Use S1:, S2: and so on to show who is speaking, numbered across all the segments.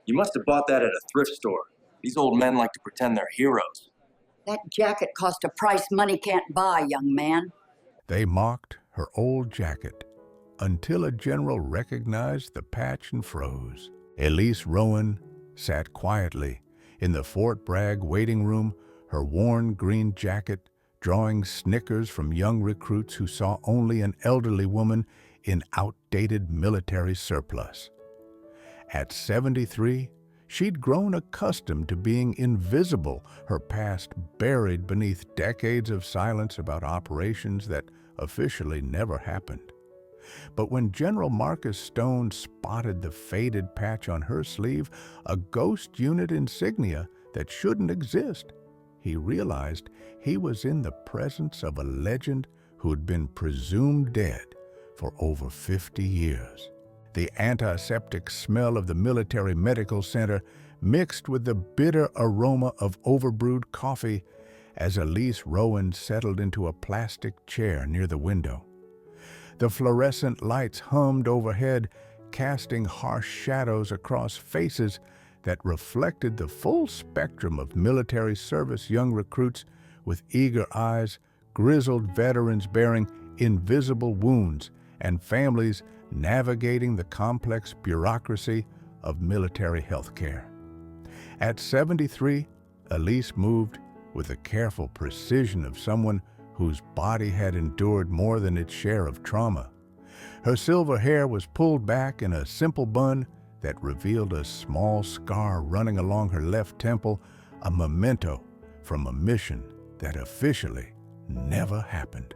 S1: You must have bought that at a thrift store. These old men like to pretend they're heroes.
S2: That jacket cost a price money can't buy, young man.
S3: They mocked her old jacket until a general recognized the patch and froze. Elise Rowan sat quietly in the Fort Bragg waiting room, her worn green jacket drawing snickers from young recruits who saw only an elderly woman in outdated military surplus. At 73, she'd grown accustomed to being invisible, her past buried beneath decades of silence about operations that officially never happened. But when General Marcus Stone spotted the faded patch on her sleeve, a ghost unit insignia that shouldn't exist, he realized he was in the presence of a legend who'd been presumed dead for over 50 years. The antiseptic smell of the military medical center mixed with the bitter aroma of overbrewed coffee as Elise Rowan settled into a plastic chair near the window. The fluorescent lights hummed overhead, casting harsh shadows across faces that reflected the full spectrum of military service, young recruits with eager eyes, grizzled veterans bearing invisible wounds, and families navigating the complex bureaucracy of military health care. At 73, Elise moved with the careful precision of someone whose body had endured more than its share of trauma. Her silver hair was pulled back in a simple bun that revealed a small scar running along her left temple, a memento from a mission that officially never happened.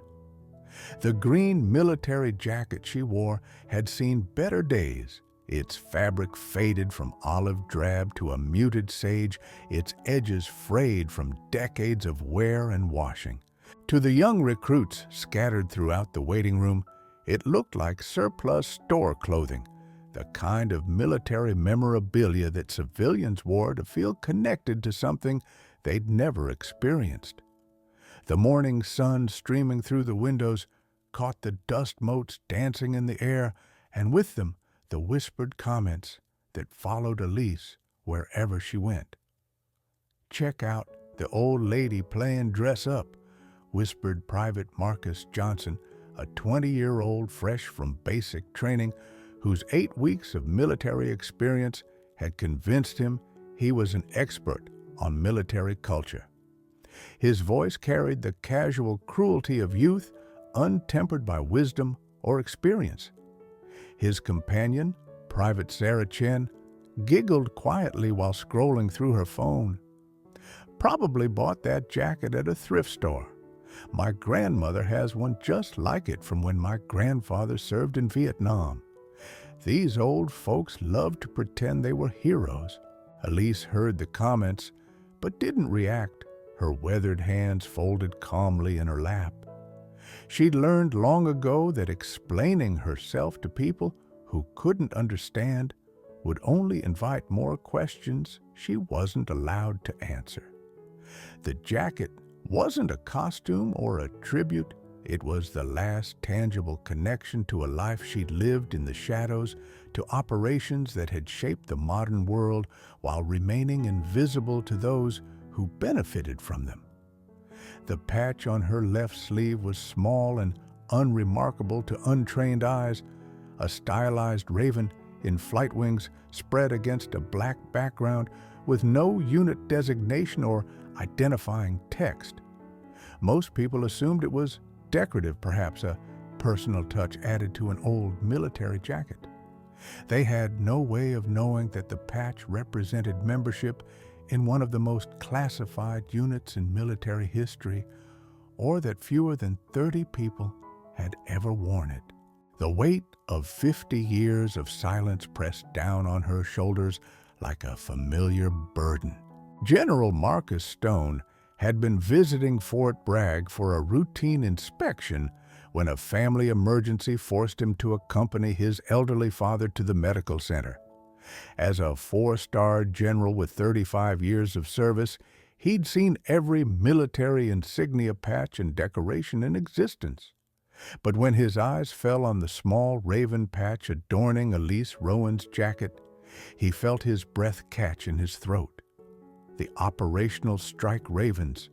S3: The green military jacket she wore had seen better days, its fabric faded from olive drab to a muted sage, its edges frayed from decades of wear and washing. To the young recruits scattered throughout the waiting room, it looked like surplus store clothing, the kind of military memorabilia that civilians wore to feel connected to something they'd never experienced. The morning sun streaming through the windows caught the dust motes dancing in the air, and with them the whispered comments that followed Elise wherever she went. "Check out the old lady playing dress up," whispered Private Marcus Johnson, a 20-year-old fresh from basic training whose 8 weeks of military experience had convinced him he was an expert on military culture. His voice carried the casual cruelty of youth, untempered by wisdom or experience. His companion, Private Sarah Chen, giggled quietly while scrolling through her phone. "Probably bought that jacket at a thrift store. My grandmother has one just like it from when my grandfather served in Vietnam. These old folks love to pretend they were heroes." Elise heard the comments, but didn't react, her weathered hands folded calmly in her lap. She'd learned long ago that explaining herself to people who couldn't understand would only invite more questions she wasn't allowed to answer. The jacket wasn't a costume or a tribute. It was the last tangible connection to a life she'd lived in the shadows, to operations that had shaped the modern world while remaining invisible to those who benefited from them. The patch on her left sleeve was small and unremarkable to untrained eyes, a stylized raven in flight wings spread against a black background with no unit designation or identifying text. Most people assumed it was decorative, perhaps a personal touch added to an old military jacket. They had no way of knowing that the patch represented membership in one of the most classified units in military history, or that fewer than 30 people had ever worn it. The weight of 50 years of silence pressed down on her shoulders like a familiar burden. General Marcus Stone had been visiting Fort Bragg for a routine inspection when a family emergency forced him to accompany his elderly father to the medical center. As a 4-star general with 35 years of service, he'd seen every military insignia, patch, and decoration in existence. But when his eyes fell on the small raven patch adorning Elise Rowan's jacket, He felt his breath catch in his throat. The operational strike ravens.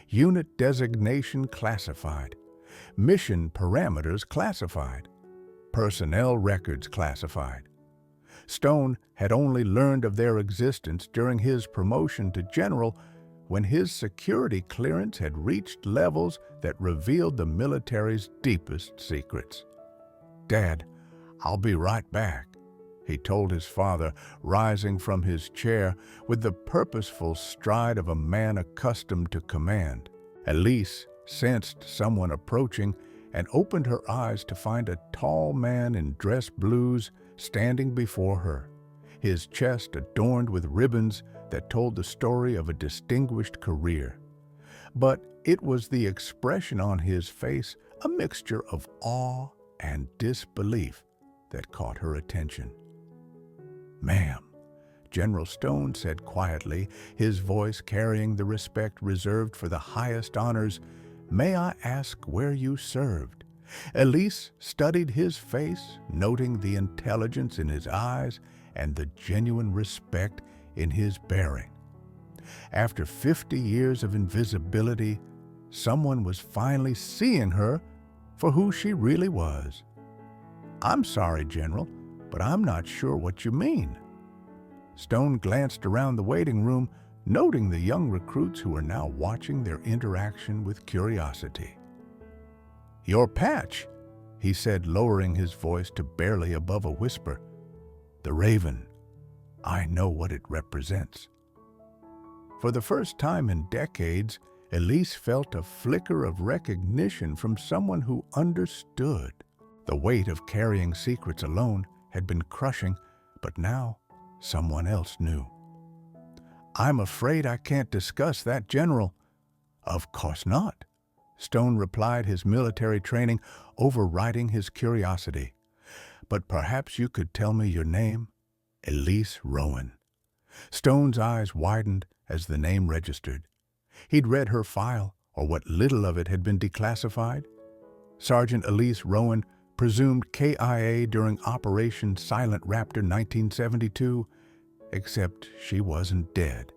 S3: Unit designation classified. Mission parameters classified. Personnel records classified. Stone had only learned of their existence during his promotion to general when his security clearance had reached levels that revealed the military's deepest secrets. "Dad, I'll be right back," he told his father, rising from his chair with the purposeful stride of a man accustomed to command. Elise sensed someone approaching and opened her eyes to find a tall man in dress blues standing before her, his chest adorned with ribbons that told the story of a distinguished career. But it was the expression on his face, a mixture of awe and disbelief, that caught her attention. "Ma'am," General Stone said quietly, his voice carrying the respect reserved for the highest honors, "may I ask where you served?" Elise studied his face, noting the intelligence in his eyes and the genuine respect in his bearing. After 50 years of invisibility, someone was finally seeing her for who she really was. "I'm sorry, General, but I'm not sure what you mean." Stone glanced around the waiting room, noting the young recruits who were now watching their interaction with curiosity. "Your patch," he said, lowering his voice to barely above a whisper. "The raven. I know what it represents." For the first time in decades, Elise felt a flicker of recognition from someone who understood. The weight of carrying secrets alone had been crushing, but now someone else knew. "I'm afraid I can't discuss that, General." "Of course not," Stone replied, his military training overriding his curiosity. "But perhaps you could tell me your name?" "Elise Rowan." Stone's eyes widened as the name registered. He'd read her file, or what little of it had been declassified. Sergeant Elise Rowan, presumed KIA during Operation Silent Raptor 1972, except she wasn't dead.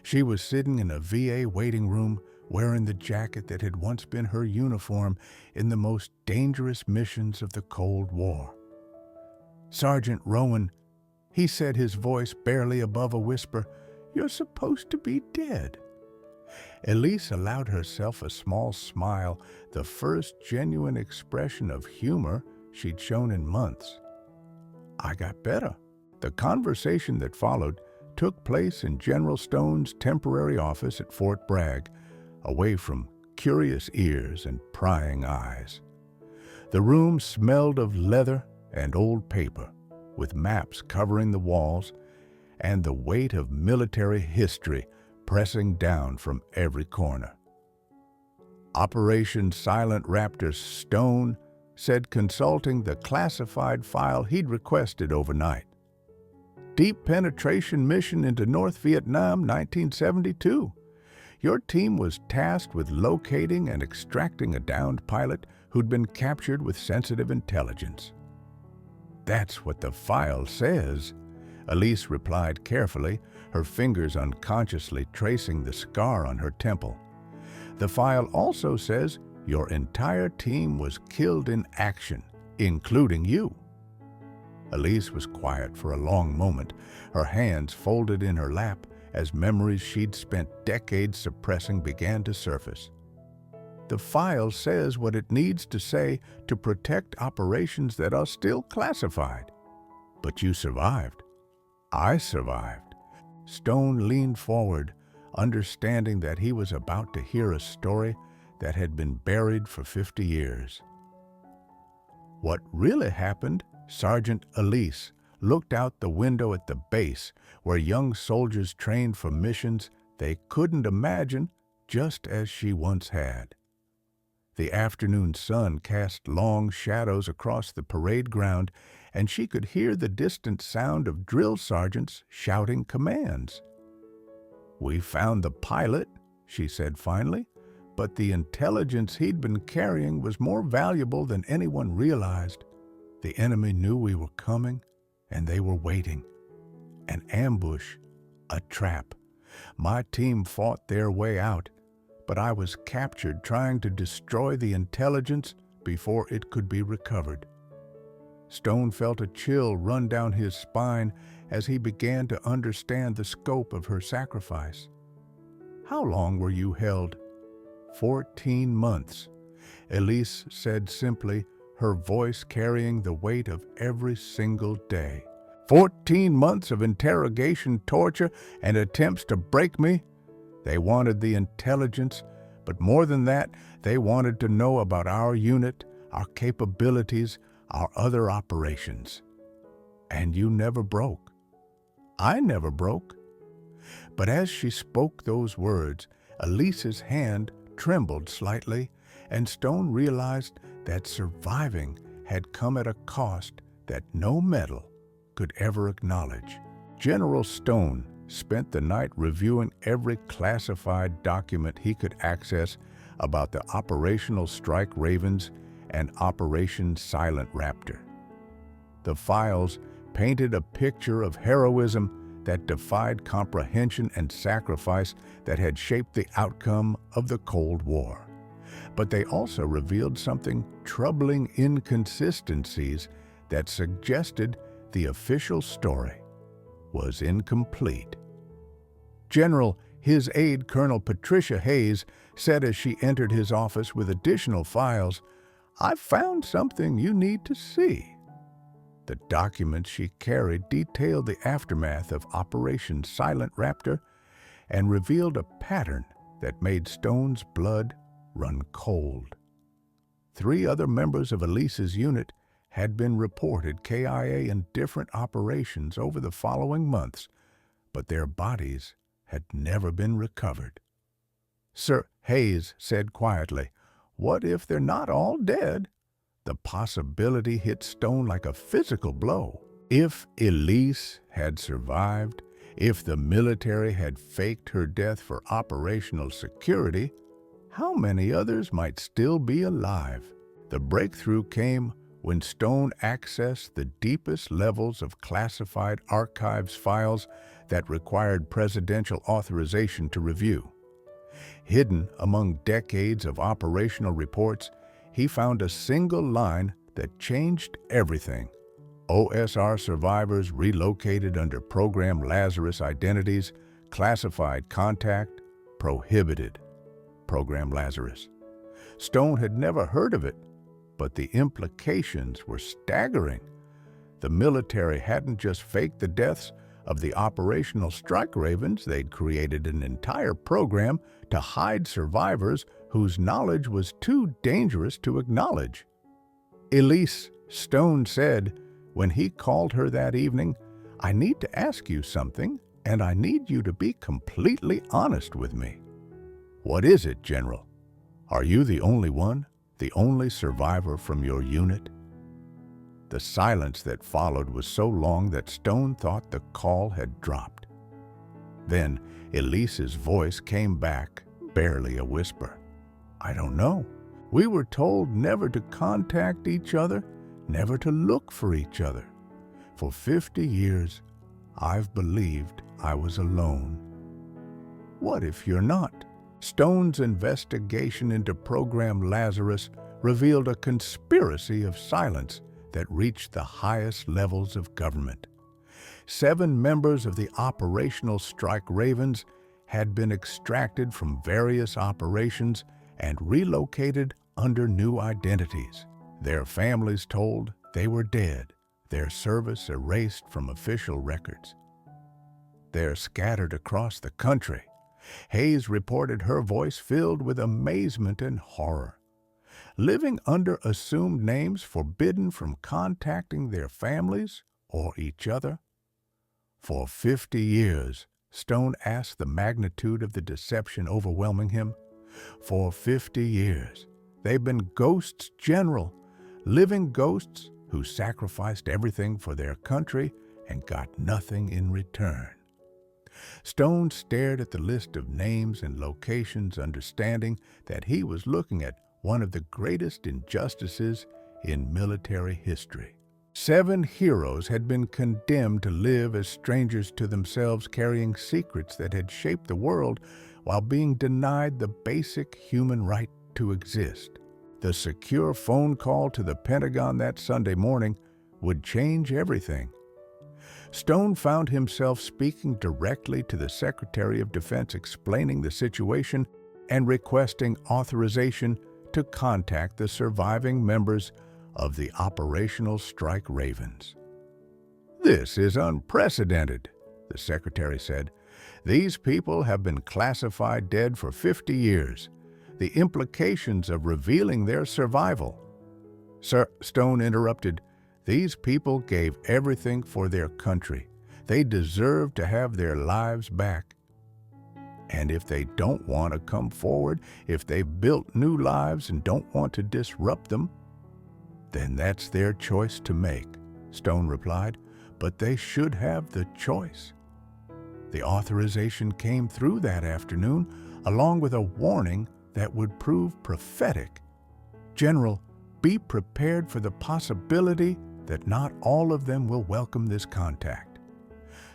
S3: She was sitting in a VA waiting room wearing the jacket that had once been her uniform in the most dangerous missions of the Cold War. "Sergeant Rowan," he said, his voice barely above a whisper, "you're supposed to be dead." Elise allowed herself a small smile, the first genuine expression of humor she'd shown in months. "I got better." The conversation that followed took place in General Stone's temporary office at Fort Bragg, away from curious ears and prying eyes. The room smelled of leather and old paper, with maps covering the walls and the weight of military history pressing down from every corner. Operation Silent Raptor, Stone said, consulting the classified file he'd requested overnight. "Deep penetration mission into North Vietnam, 1972. Your team was tasked with locating and extracting a downed pilot who'd been captured with sensitive intelligence." "That's what the file says," Elise replied carefully, her fingers unconsciously tracing the scar on her temple. "The file also says your entire team was killed in action, including you." Elise was quiet for a long moment, her hands folded in her lap as memories she'd spent decades suppressing began to surface. "The file says what it needs to say to protect operations that are still classified. But you survived. I survived." Stone leaned forward, understanding that he was about to hear a story that had been buried for 50 years. What really happened, Sergeant Elise looked out the window at the base where young soldiers trained for missions they couldn't imagine, just as she once had. The afternoon sun cast long shadows across the parade ground, and she could hear the distant sound of drill sergeants shouting commands. "We found the pilot," she said finally, "but the intelligence he'd been carrying was more valuable than anyone realized. The enemy knew we were coming, and they were waiting." an ambush, a trap. My team fought their way out, but I was captured trying to destroy the intelligence before it could be recovered. Stone felt a chill run down his spine as he began to understand the scope of her sacrifice. "How long were you held?" 14 months, Elise said simply, her voice carrying the weight of every single day. 14 months of interrogation, torture, and attempts to break me? They wanted the intelligence, but more than that, they wanted to know about our unit, our capabilities, our other operations. And you never broke. I never broke. But as she spoke those words, Elise's hand trembled slightly, and Stone realized that surviving had come at a cost that no medal could ever acknowledge. General Stone spent the night reviewing every classified document he could access about the Operational Strike Ravens and Operation Silent Raptor. The files painted a picture of heroism that defied comprehension and sacrifice that had shaped the outcome of the Cold War. But they also revealed something troubling inconsistencies that suggested the official story was incomplete. General, his aide, Colonel Patricia Hayes, said as she entered his office with additional files, "I've found something you need to see." The documents she carried detailed the aftermath of Operation Silent Raptor and revealed a pattern that made Stone's blood run cold. 3 other members of Elise's unit had been reported KIA in different operations over the following months, but their bodies had never been recovered. Sir Hayes said quietly, "What if they're not all dead?" The possibility hit Stone like a physical blow. If Elise had survived, if the military had faked her death for operational security, how many others might still be alive? The breakthrough came when Stone accessed the deepest levels of classified archives files that required presidential authorization to review. Hidden among decades of operational reports, he found a single line that changed everything. OSR survivors relocated under Program Lazarus identities, classified contact, prohibited. Program Lazarus. Stone had never heard of it, but the implications were staggering. The military hadn't just faked the deaths of the Operational Strike Ravens, they'd created an entire program to hide survivors whose knowledge was too dangerous to acknowledge. Elise, Stone said, when he called her that evening, "I need to ask you something, and I need you to be completely honest with me." "What is it, General? Are you the only one, the only survivor from your unit?" The silence that followed was so long that Stone thought the call had dropped. Then Elise's voice came back, barely a whisper. "I don't know. We were told never to contact each other, never to look for each other. For 50 years, I've believed I was alone." "What if you're not?" Stone's investigation into Program Lazarus revealed a conspiracy of silence that reached the highest levels of government. 7 members of the Operational Strike Ravens had been extracted from various operations and relocated under new identities. Their families told they were dead, their service erased from official records. They're scattered across the country. Hayes reported, her voice filled with amazement and horror. Living under assumed names, forbidden from contacting their families or each other. For 50 years, Stone asked, the magnitude of the deception overwhelming him. For 50 years, they've been ghosts, General, living ghosts who sacrificed everything for their country and got nothing in return. Stone stared at the list of names and locations, understanding that he was looking at one of the greatest injustices in military history. 7 heroes had been condemned to live as strangers to themselves, carrying secrets that had shaped the world while being denied the basic human right to exist. The secure phone call to the Pentagon that Sunday morning would change everything. Stone found himself speaking directly to the Secretary of Defense, explaining the situation and requesting authorization to contact the surviving members of the Operational Strike Ravens. "This is unprecedented," the Secretary said. "These people have been classified dead for 50 years. The implications of revealing their survival—" "Sir," Stone interrupted, "these people gave everything for their country. They deserve to have their lives back. And if they don't want to come forward, if they've built new lives and don't want to disrupt them, then that's their choice to make," Stone replied. "But they should have the choice." The authorization came through that afternoon, along with a warning that would prove prophetic. "General, be prepared for the possibility that not all of them will welcome this contact.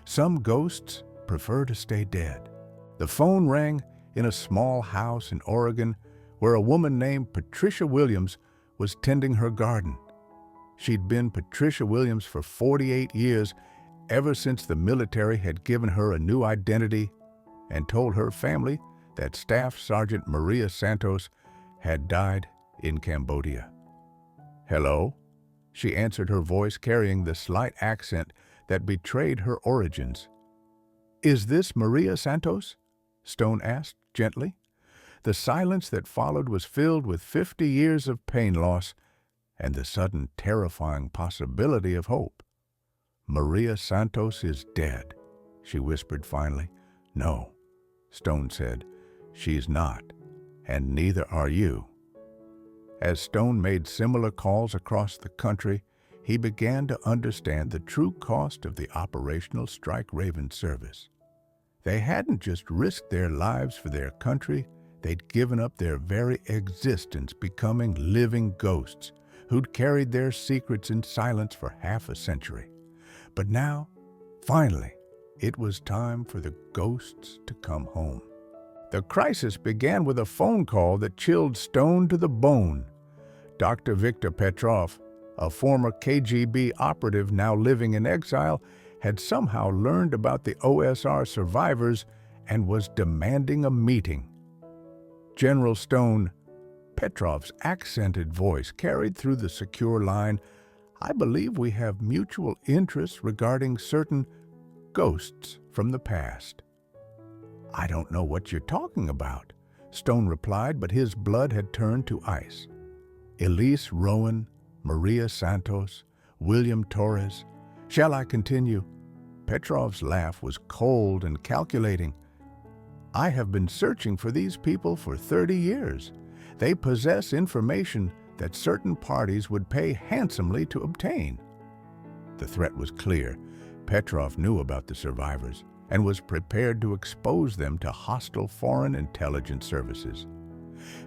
S3: Some ghosts prefer to stay dead." The phone rang in a small house in Oregon where a woman named Patricia Williams was tending her garden. She'd been Patricia Williams for 48 years, ever since the military had given her a new identity and told her family that Staff Sergeant Maria Santos had died in Cambodia. "Hello?" She answered, her voice carrying the slight accent that betrayed her origins. "Is this Maria Santos?" Stone asked gently. The silence that followed was filled with 50 years of pain loss and the sudden terrifying possibility of hope. "Maria Santos is dead," she whispered finally. "No," Stone said, "she's not, and neither are you." As Stone made similar calls across the country, he began to understand the true cost of the Operational Strike Raven service. They hadn't just risked their lives for their country, they'd given up their very existence, becoming living ghosts who'd carried their secrets in silence for half a century. But now, finally, it was time for the ghosts to come home. The crisis began with a phone call that chilled Stone to the bone. Dr. Viktor Petrov, a former KGB operative now living in exile, had somehow learned about the OSR survivors and was demanding a meeting. "General Stone," Petrov's accented voice carried through the secure line, "I believe we have mutual interests regarding certain ghosts from the past." "I don't know what you're talking about," Stone replied, but his blood had turned to ice. "Elise Rowan, Maria Santos, William Torres. Shall I continue?" Petrov's laugh was cold and calculating. "I have been searching for these people for 30 years. They possess information that certain parties would pay handsomely to obtain." The threat was clear. Petrov knew about the survivors and was prepared to expose them to hostile foreign intelligence services.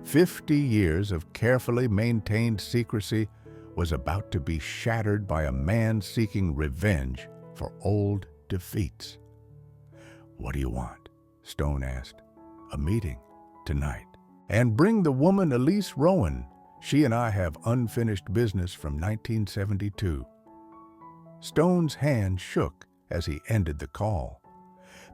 S3: 50 years of carefully maintained secrecy was about to be shattered by a man seeking revenge for old defeats. "What do you want?" Stone asked. "A meeting tonight. And bring the woman Elise Rowan. She and I have unfinished business from 1972. Stone's hand shook as he ended the call.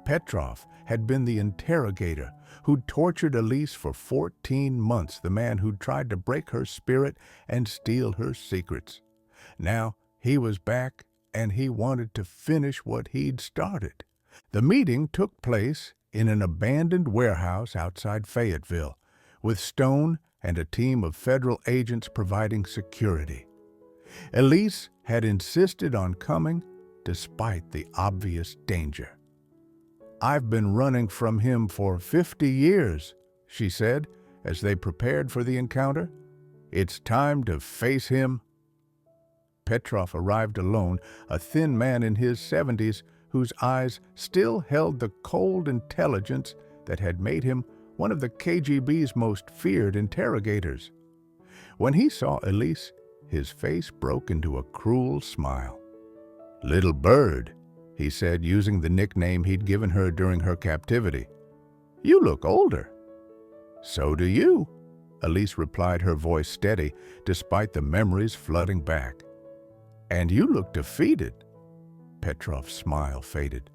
S3: Petrov had been the interrogator who'd tortured Elise for 14 months, the man who'd tried to break her spirit and steal her secrets. Now he was back, and he wanted to finish what he'd started. The meeting took place in an abandoned warehouse outside Fayetteville, with Stone and a team of federal agents providing security. Elise had insisted on coming despite the obvious danger. "I've been running from him for 50 years, she said as they prepared for the encounter. "It's time to face him." Petrov arrived alone, a thin man in his 70s whose eyes still held the cold intelligence that had made him one of the KGB's most feared interrogators. When he saw Elise, his face broke into a cruel smile. "Little bird," he said, using the nickname he'd given her during her captivity. "You look older." "So do you," Elise replied, her voice steady despite the memories flooding back. "And you look defeated." Petrov's smile faded.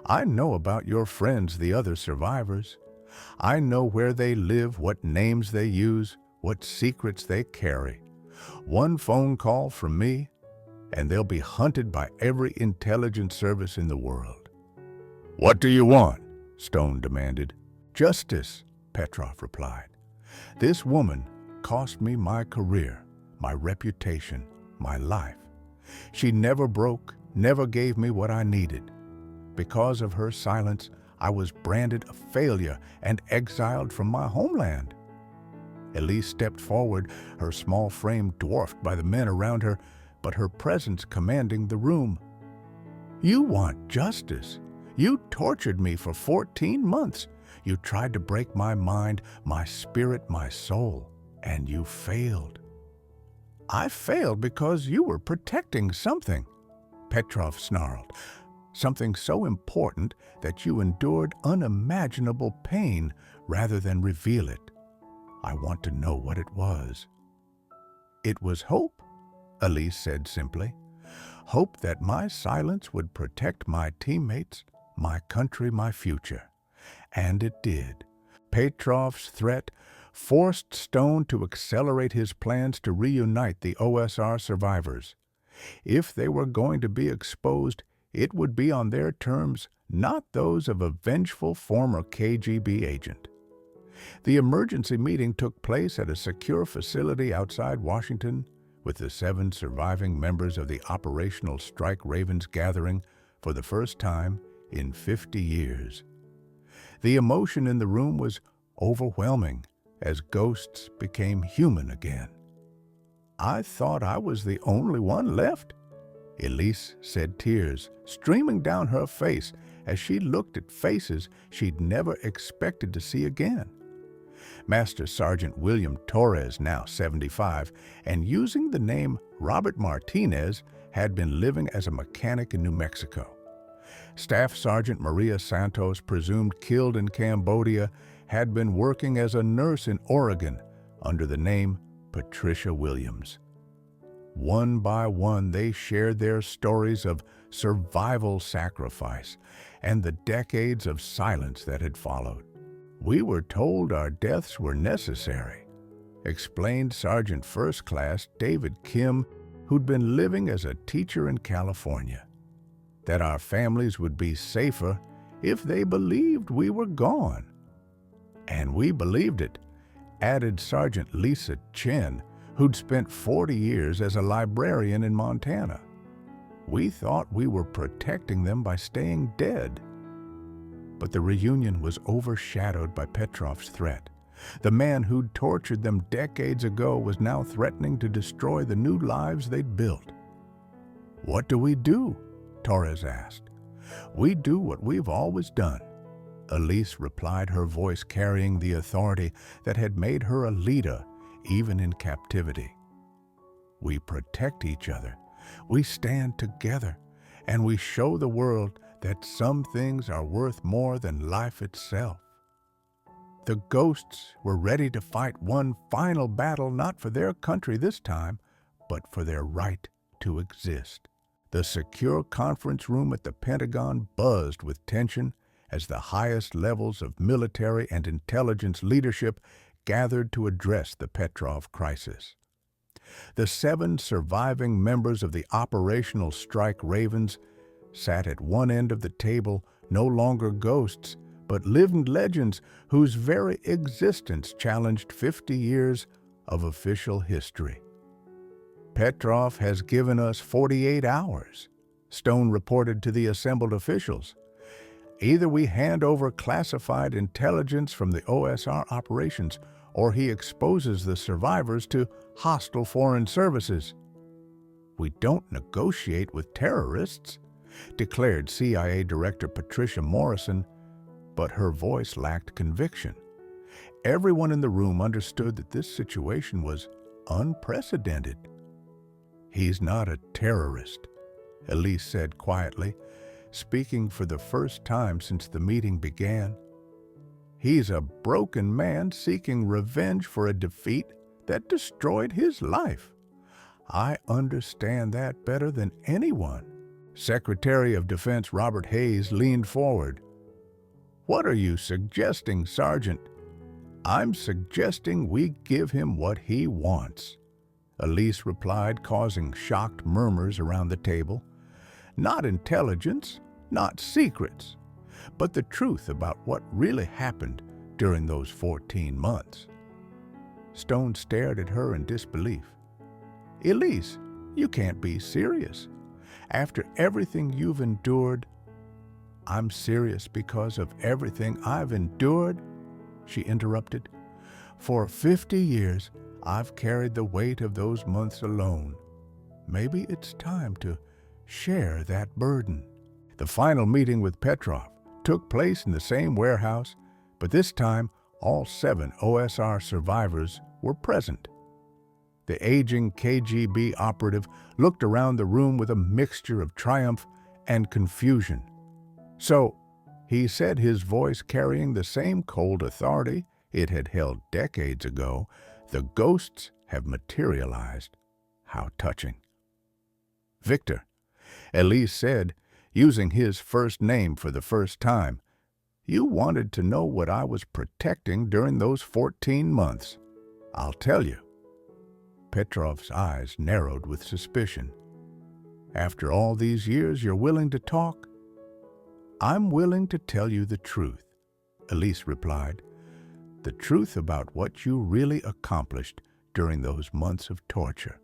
S3: "I know about your friends, the other survivors. I know where they live, what names they use, what secrets they carry. One phone call from me, and they'll be hunted by every intelligence service in the world." "What do you want?" Stone demanded. "Justice," Petrov replied. "This woman cost me my career, my reputation, my life. She never broke, never gave me what I needed. Because of her silence, I was branded a failure and exiled from my homeland." Elise stepped forward, her small frame dwarfed by the men around her, but her presence commanding the room. "You want justice. You tortured me for 14 months. You tried to break my mind, my spirit, my soul, and you failed." "I failed because you were protecting something," Petrov snarled. "Something so important that you endured unimaginable pain rather than reveal it. I want to know what it was." "It was hope," Elise said simply. "Hope that my silence would protect my teammates, my country, my future." And it did. Petrov's threat forced Stone to accelerate his plans to reunite the OSR survivors. If they were going to be exposed, it would be on their terms, not those of a vengeful former KGB agent. The emergency meeting took place at a secure facility outside Washington, with the 7 surviving members of the Operational Strike Ravens gathering for the first time in 50 years. The emotion in the room was overwhelming as ghosts became human again. "I thought I was the only one left," Elise said, tears streaming down her face as she looked at faces she'd never expected to see again. Master Sergeant William Torres, now 75, and using the name Robert Martinez, had been living as a mechanic in New Mexico. Staff Sergeant Maria Santos, presumed killed in Cambodia, had been working as a nurse in Oregon under the name Patricia Williams. One by one, they shared their stories of survival sacrifice and the decades of silence that had followed. "We were told our deaths were necessary," explained Sergeant First Class David Kim, who'd been living as a teacher in California. "That our families would be safer if they believed we were gone." "And we believed it," added Sergeant Lisa Chen, who'd spent 40 years as a librarian in Montana. "We thought we were protecting them by staying dead." But the reunion was overshadowed by Petrov's threat. The man who'd tortured them decades ago was now threatening to destroy the new lives they'd built. "What do we do?" Torres asked. "We do what we've always done," Elise replied, her voice carrying the authority that had made her a leader even in captivity. "We protect each other, we stand together, and we show the world that some things are worth more than life itself." The ghosts were ready to fight one final battle, not for their country this time, but for their right to exist. The secure conference room at the Pentagon buzzed with tension as the highest levels of military and intelligence leadership gathered to address the Petrov crisis. The 7 surviving members of the Operational Strike Ravens sat at one end of the table, no longer ghosts, but living legends whose very existence challenged 50 years of official history. "Petrov has given us 48 hours, Stone reported to the assembled officials. "Either we hand over classified intelligence from the OSR operations, or he exposes the survivors to hostile foreign services." "We don't negotiate with terrorists," declared CIA Director Patricia Morrison, but her voice lacked conviction. Everyone in the room understood that this situation was unprecedented. "He's not a terrorist," Elise said quietly, speaking for the first time since the meeting began. "He's a broken man seeking revenge for a defeat that destroyed his life. I understand that better than anyone." Secretary of Defense Robert Hayes leaned forward. "What are you suggesting, Sergeant?" "I'm suggesting we give him what he wants," Elise replied, causing shocked murmurs around the table. "Not intelligence, not secrets, but the truth about what really happened during those 14 months. Stone stared at her in disbelief. "Elise, you can't be serious. After everything you've endured—" "I'm serious because of everything I've endured," she interrupted. "For 50 years, I've carried the weight of those months alone. Maybe it's time to share that burden." The final meeting with Petrov took place in the same warehouse, but this time all 7 OSR survivors were present. The aging KGB operative looked around the room with a mixture of triumph and confusion. "So," he said, his voice carrying the same cold authority it had held decades ago, "the ghosts have materialized. How touching." "Victor," Elise said, using his first name for the first time, "you wanted to know what I was protecting during those 14 months. I'll tell you." Petrov's eyes narrowed with suspicion. "After all these years, you're willing to talk?" "I'm willing to tell you the truth," Elise replied. "The truth about what you really accomplished during those months of torture."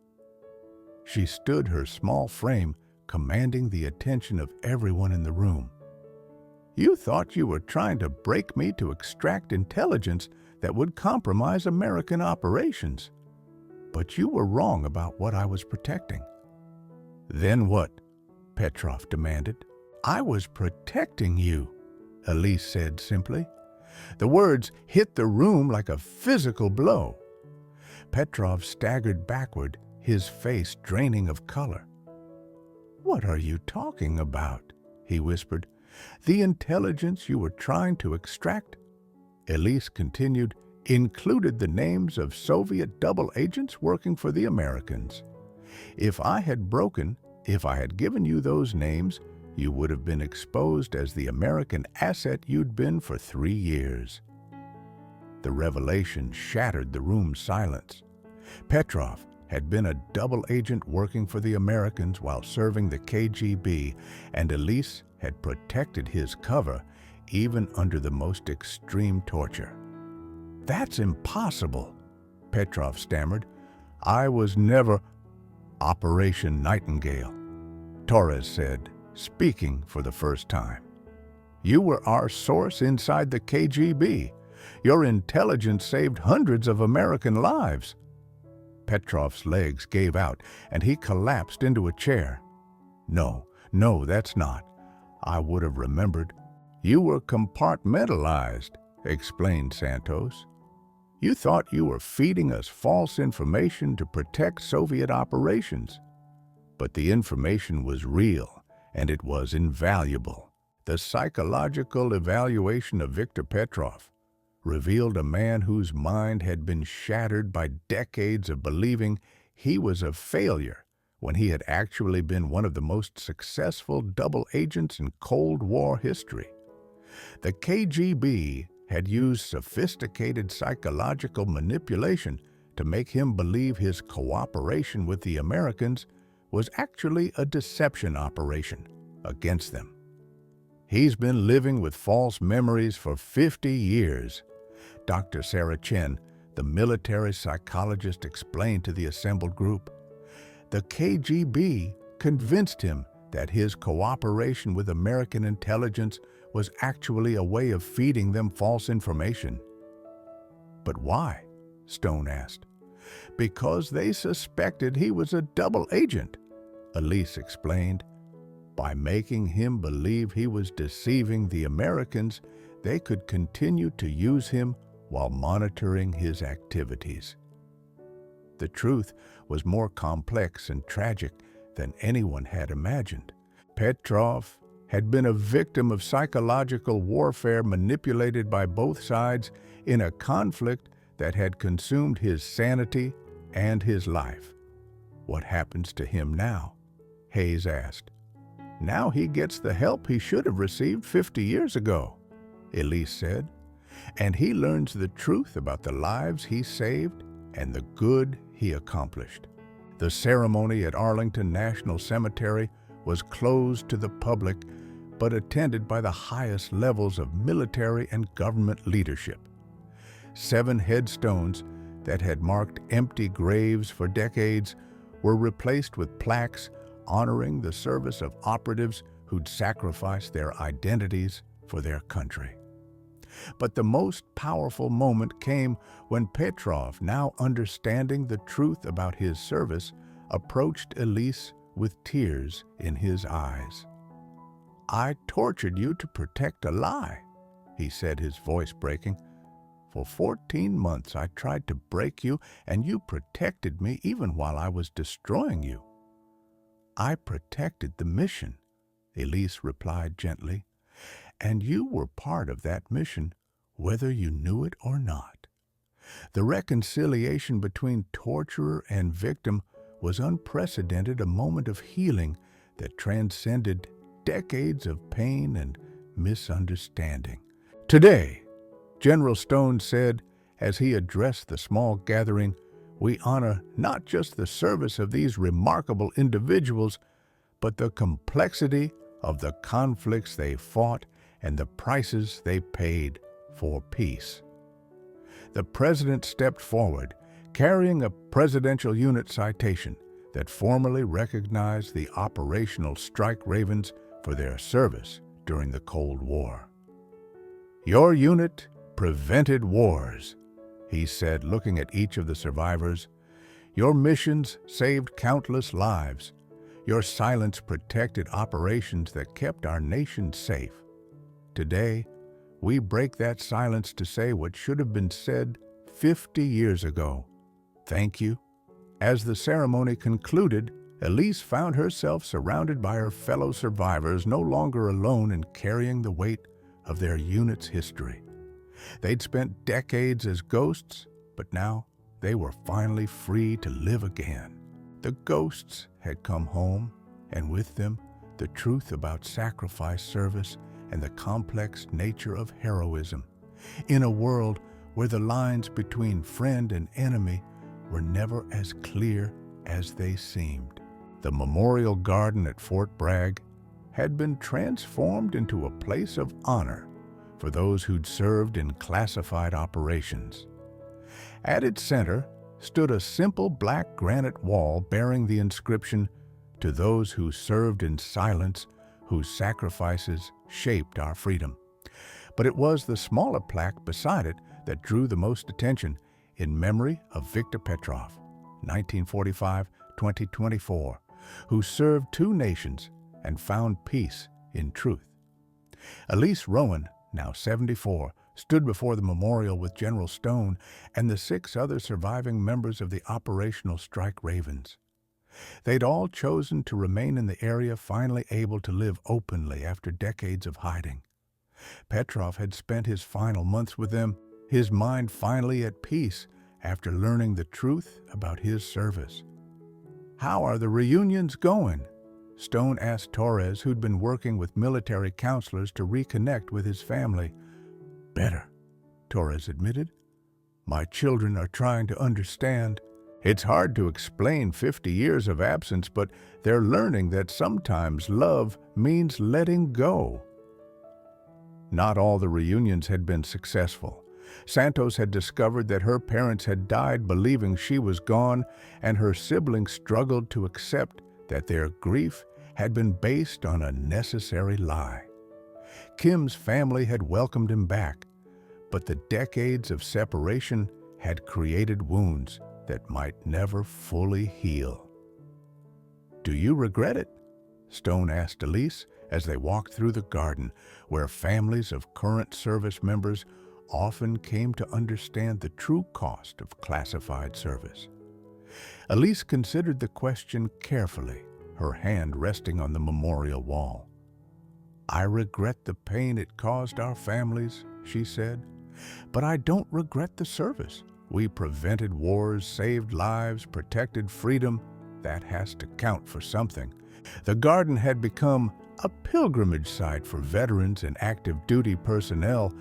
S3: She stood, her small frame commanding the attention of everyone in the room. "You thought you were trying to break me to extract intelligence that would compromise American operations. But you were wrong about what I was protecting." "Then what?" Petrov demanded. "I was protecting you," Elise said simply. The words hit the room like a physical blow. Petrov staggered backward, his face draining of color. "What are you talking about?" he whispered. "The intelligence you were trying to extract," Elise continued, "included the names of Soviet double agents working for the Americans. If I had given you those names, you would have been exposed as the American asset you'd been for 3 years." The revelation shattered the room's silence. Petrov had been a double agent working for the Americans while serving the KGB, and Elise had protected his cover even under the most extreme torture. "That's impossible," Petrov stammered. "I was never—" "Operation Nightingale," Torres said, speaking for the first time. "You were our source inside the KGB. Your intelligence saved hundreds of American lives." Petrov's legs gave out, and he collapsed into a chair. No, that's not. I would have remembered." "You were compartmentalized," explained Santos. "You thought you were feeding us false information to protect Soviet operations. But the information was real, and it was invaluable. The psychological evaluation of Viktor Petrov revealed a man whose mind had been shattered by decades of believing he was a failure when he had actually been one of the most successful double agents in Cold War history. The KGB had used sophisticated psychological manipulation to make him believe his cooperation with the Americans was actually a deception operation against them. He's been living with false memories for 50 years. Dr. Sarah Chen, the military psychologist, explained to the assembled group. The KGB convinced him that his cooperation with American intelligence was actually a way of feeding them false information. "But why?" Stone asked. "Because they suspected he was a double agent," Elise explained. "By making him believe he was deceiving the Americans, they could continue to use him while monitoring his activities." The truth was more complex and tragic than anyone had imagined. Petrov had been a victim of psychological warfare manipulated by both sides in a conflict that had consumed his sanity and his life. "What happens to him now?" Hayes asked. "Now he gets the help he should have received 50 years ago," Elise said, "and he learns the truth about the lives he saved and the good he accomplished." The ceremony at Arlington National Cemetery was closed to the public, but attended by the highest levels of military and government leadership. 7 headstones that had marked empty graves for decades were replaced with plaques honoring the service of operatives who'd sacrificed their identities for their country. But the most powerful moment came when Petrov, now understanding the truth about his service, approached Elise with tears in his eyes. "I tortured you to protect a lie," he said, his voice breaking. "For 14 months I tried to break you, and you protected me even while I was destroying you." "I protected the mission," Elise replied gently, "and you were part of that mission, whether you knew it or not." The reconciliation between torturer and victim was unprecedented, a moment of healing that transcended decades of pain and misunderstanding. "Today," General Stone said as he addressed the small gathering, "we honor not just the service of these remarkable individuals, but the complexity of the conflicts they fought and the prices they paid for peace." The president stepped forward, carrying a Presidential Unit citation that formally recognized the operational strike ravens for their service during the Cold War. "Your unit prevented wars," he said, looking at each of the survivors. "Your missions saved countless lives. Your silence protected operations that kept our nation safe. Today, we break that silence to say what should have been said 50 years ago. Thank you." As the ceremony concluded, Elise found herself surrounded by her fellow survivors, no longer alone in carrying the weight of their unit's history. They'd spent decades as ghosts, but now they were finally free to live again. The ghosts had come home, and with them, the truth about sacrifice, service, and the complex nature of heroism. In a world where the lines between friend and enemy were never as clear as they seemed. The memorial garden at Fort Bragg had been transformed into a place of honor for those who'd served in classified operations. At its center stood a simple black granite wall bearing the inscription, "To those who served in silence, whose sacrifices shaped our freedom." But it was the smaller plaque beside it that drew the most attention, in memory of Viktor Petrov, 1945-2024, who served 2 nations and found peace in truth. Elise Rowan, now 74, stood before the memorial with General Stone and the 6 other surviving members of the operational strike ravens. They'd all chosen to remain in the area, finally able to live openly after decades of hiding. Petrov had spent his final months with them, his mind finally at peace after learning the truth about his service. "How are the reunions going?" Stone asked Torres, who'd been working with military counselors to reconnect with his family. "Better," Torres admitted. "My children are trying to understand. It's hard to explain 50 years of absence, but they're learning that sometimes love means letting go." Not all the reunions had been successful. Santos had discovered that her parents had died believing she was gone, and her siblings struggled to accept that their grief had been based on a necessary lie. Kim's family had welcomed him back, but the decades of separation had created wounds that might never fully heal. "Do you regret it?" Stone asked Elise as they walked through the garden, where families of current service members often came to understand the true cost of classified service. Elise considered the question carefully, her hand resting on the memorial wall. "I regret the pain it caused our families," she said, "but I don't regret the service. We prevented wars, saved lives, protected freedom. That has to count for something." The garden had become a pilgrimage site for veterans and active duty personnel,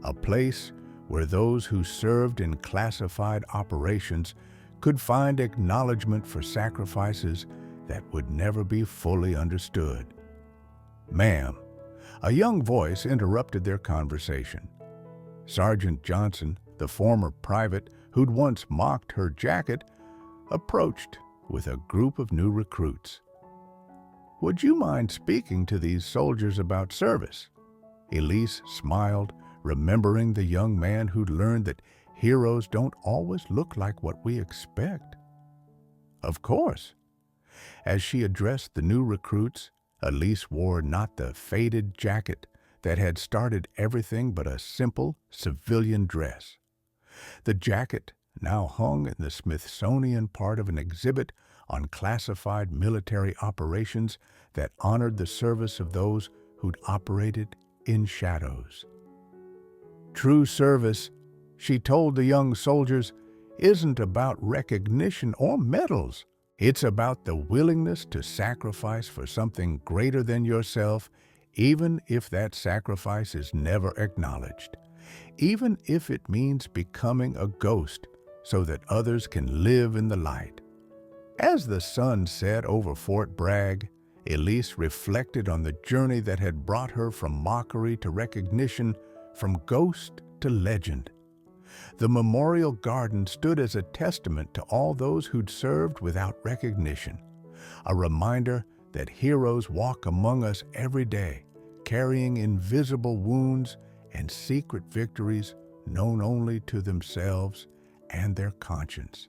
S3: a place where those who served in classified operations could find acknowledgement for sacrifices that would never be fully understood. "Ma'am," a young voice interrupted their conversation. Sergeant Johnson, the former private who'd once mocked her jacket, approached with a group of new recruits. "Would you mind speaking to these soldiers about service?" Elise smiled, remembering the young man who'd learned that heroes don't always look like what we expect. "Of course." As she addressed the new recruits, Elise wore not the faded jacket that had started everything but a simple civilian dress. The jacket now hung in the Smithsonian part of an exhibit on classified military operations that honored the service of those who'd operated in shadows. True service, she told the young soldiers, isn't about recognition or medals. It's about the willingness to sacrifice for something greater than yourself, even if that sacrifice is never acknowledged, even if it means becoming a ghost so that others can live in the light. As the sun set over Fort Bragg, Elise reflected on the journey that had brought her from mockery to recognition, from ghost to legend. The memorial garden stood as a testament to all those who'd served without recognition, a reminder that heroes walk among us every day, carrying invisible wounds and secret victories known only to themselves and their conscience.